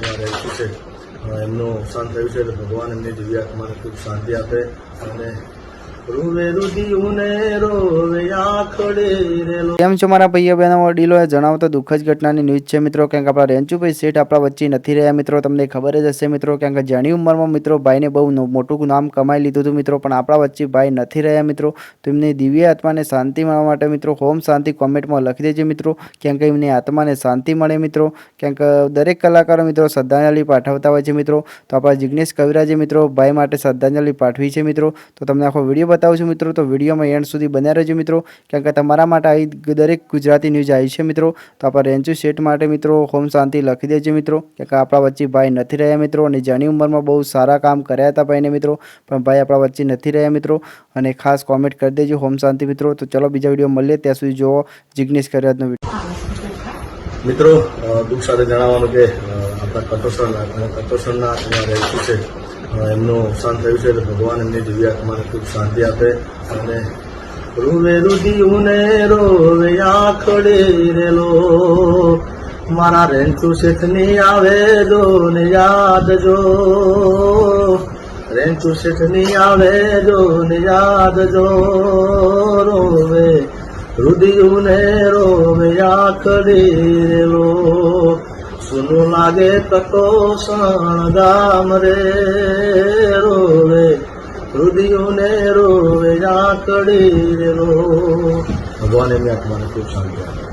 રહેતું છે એમનું અવસાન થયું છે એટલે ભગવાન એમની દિવ્ય આત્માને ખૂબ શાંતિ આપે અને રૂવે રુધિયું ને રોવે આખડે રેલો. કેમ છો મારા ભાઈઓ બહેનો વડીલો? જણાવતો દુઃખ જ ઘટનાની ન્યૂઝ છે મિત્રો. કારણ કે આપણા રેન્ચુભાઈ શેઠ આપણા વચ્ચે નથી રહ્યા મિત્રો. તમને ખબર જ હશે મિત્રો. કારણ કે જાણી ઉંમરમાં મિત્રો ભાઈને બહુ મોટું નામ કમાઈ લીધું હતું મિત્રો. પણ આપણા વચ્ચે ભાઈ નથી રહ્યા મિત્રો. તો એમની દિવ્ય આત્માને શાંતિ મળવા માટે મિત્રો હોમ શાંતિ કોમેન્ટમાં લખી દેજો મિત્રો. કારણ કે એમની આત્માને શાંતિ મળે મિત્રો. કારણ કે દરેક કલાકારો મિત્રો શ્રદ્ધાંજલિ પાઠવતા હોય છે મિત્રો. તો આપણા જિગ્નેશ કવિરાજે મિત્રો ભાઈ માટે શ્રદ્ધાંજલિ પાઠવી છે મિત્રો. તો તમને આખો વિડીયો બતાવું છું મિત્રો. તો વિડીયોમાં એન્ડ સુધી બન્યા રહેજો મિત્રો. કારણ કે તમારા માટે આવી દરેક ગુજરાતી ન્યૂઝ આવી છે મિત્રો. તો આપણા રેન્ચુ શેઠ માટે મિત્રો હોમ શાંતિ લખી દેજો મિત્રો. કારણ કે આપણા વચ્ચે ભાઈ નથી રહ્યા મિત્રો. અને જાણી ઉંમરમાં બહુ સારા કામ કર્યા હતા ભાઈને મિત્રો. પણ ભાઈ આપણા વચ્ચે નથી રહ્યા મિત્રો. અને ખાસ કોમેન્ટ કરી દેજો હોમ શાંતિ મિત્રો. તો ચલો બીજા વિડીયો મળીએ ત્યાં સુધી જોવો જિગ્નેશ કવિરાજનો વિડીયો. મિત્રો દુઃખ સાથે જણાવવાનું કે આપણા કટોસરના રહેતું છે એમનું અવસાન થયું છે એટલે ભગવાન એમની દિવ્ય આત્માને ખૂબ શાંતિ આપે અને રૂવે રુધિયું ને રોવે આખડે રેલો. મારા રેન્ચુ શેઠની આવે જો ને યાદ જો, રેન્ચુ શેઠની આવે જો ને યાદ જો, રોવે રુધિયું ને રોવે આખડે રેલો. સુનું લાગે કટોસણ ગામ રે, રોવે રુધિયું ને રોવે આખડે રેલો. ભગવાન એમની આત્માને ખૂબ શાંતિ આપે.